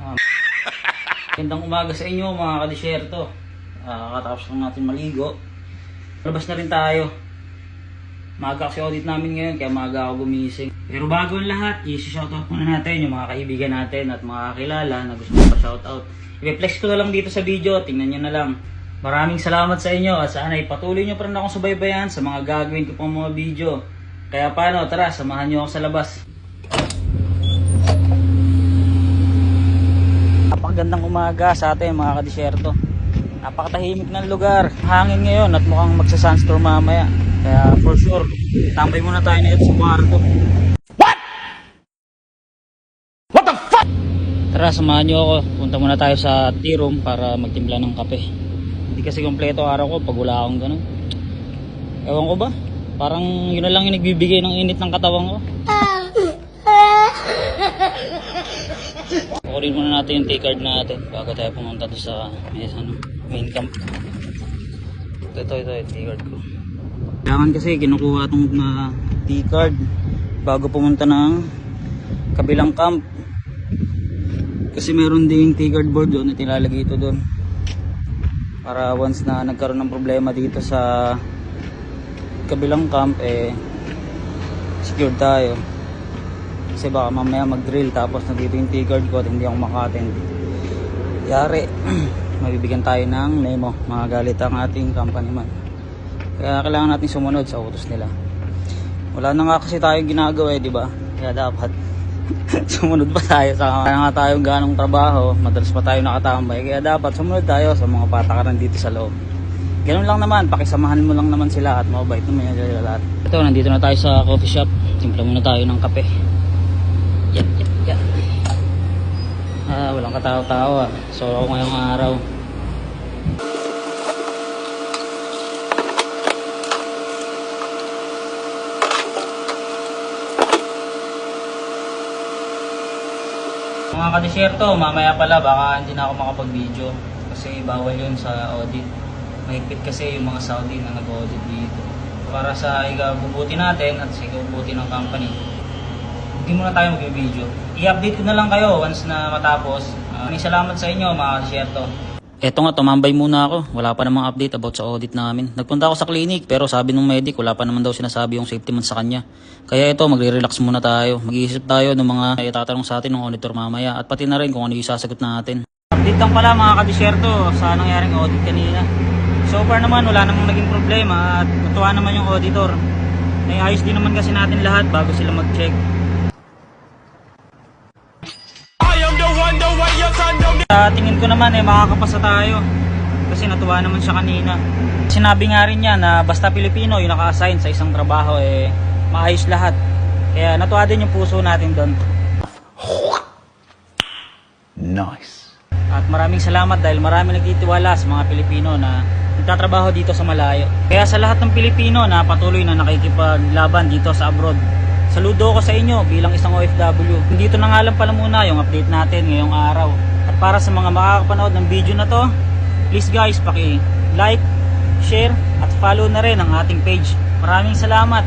Um, Magandang umaga sa inyo mga kadisyerto. Kakatapos lang natin maligo. Labas na rin tayo. Maaga kasi audit namin ngayon kaya maaga ako gumising. Pero bago ang lahat, i-shoutout muna natin yung mga kaibigan natin at mga kakilala na gusto pa shoutout. I-flex ko na lang dito sa video, tingnan nyo na lang. Maraming salamat sa inyo at sana ipatuloy nyo pa rin akong subaybayan sa mga gagawin ko pang mga video. Kaya paano, tara, samahan nyo ako sa labas. Napakagandang umaga sa atin mga kadisyerto. Napakatahimik ng lugar. Hangin ngayon at mukhang magsa-sunstorm mamaya. Kaya for sure, tambay muna tayo na ito sa kwarto. What? What the fuck? Tara, samahan nyo ako. Punta muna tayo sa tea room para magtimpla ng kape. Hindi kasi kompleto araw ko pag wala akong ganun. Ewan ko ba? Parang yun na lang yung nagbibigay ng init ng katawan ko. Kukunin muna natin yung T-card natin bago tayo pumunta doon sa main camp. Ito yung T-card ko. Kailangan kasi kinukuha itong T-card bago pumunta ng kabilang camp. Kasi meron ding T-card board doon at ilalagay ito doon. Para once na nagkaroon ng problema dito sa kabilang camp, secure tayo. Kasi baka mamaya mag-drill tapos nandito yung T-card ko at hindi ako maka-attend. Yari, mabibigyan tayo ng memo, magagalit ang ating company man. Kaya kailangan natin sumunod sa utos nila. Wala na nga kasi tayong ginagawa di ba? Kaya dapat sumunod pa tayo sa kaya nga tayong ganong trabaho, madalas pa tayo nakatambay. Kaya dapat sumunod tayo sa mga patakaran dito sa loob. Ganun lang naman, pakisamahan mo lang naman sila at mabait naman yan sila lahat. Ito, nandito na tayo sa coffee shop. Timpla muna tayo ng kape. Yan. Walang katao-tao So ako ngayong araw. Mga kadisyerto, mamaya pala baka hindi na ako makapag-video kasi bawal yun sa audit. Mahigpit kasi yung mga Saudi na nag-audit dito. Para sa ikabubuti natin at sa ikabubuti ng company, hindi muna tayo mag-video. I-update ko na lang kayo once na matapos. Maraming salamat sa inyo mga kadisyerto. Eto nga, tumambay muna ako. Wala pa namang update about sa audit namin. Nagpunta ako sa clinic pero sabi ng medic wala pa naman daw sinasabi yung safety man sa kanya. Kaya ito, magre-relax muna tayo. Mag-iisip tayo ng mga itatanong sa atin ng auditor mamaya at pati na rin kung ano yung sasagot natin. Update lang pala mga kadisyerto sa nangyaring audit kanina. So far naman wala namang naging problema at natuwa naman yung auditor. Ayos din naman kasi natin lahat bago sila mag-check. Sa tingin ko naman makakapasa tayo kasi natuwa naman siya kanina. Sinabi nga rin niya na basta Pilipino yung naka-assign sa isang trabaho maayos lahat. Kaya natuwa din yung puso natin doon. Nice. At maraming salamat dahil marami nagtitiwala sa mga Pilipino na nagtatrabaho dito sa malayo. Kaya sa lahat ng Pilipino na patuloy na nakikipaglaban dito sa abroad, saludo ko sa inyo bilang isang OFW. Dito na nga lang pala muna yung update natin ngayong araw. At para sa mga makakapanood ng video na to, please guys, paki-like, share at follow na rin ang ating page. Maraming salamat.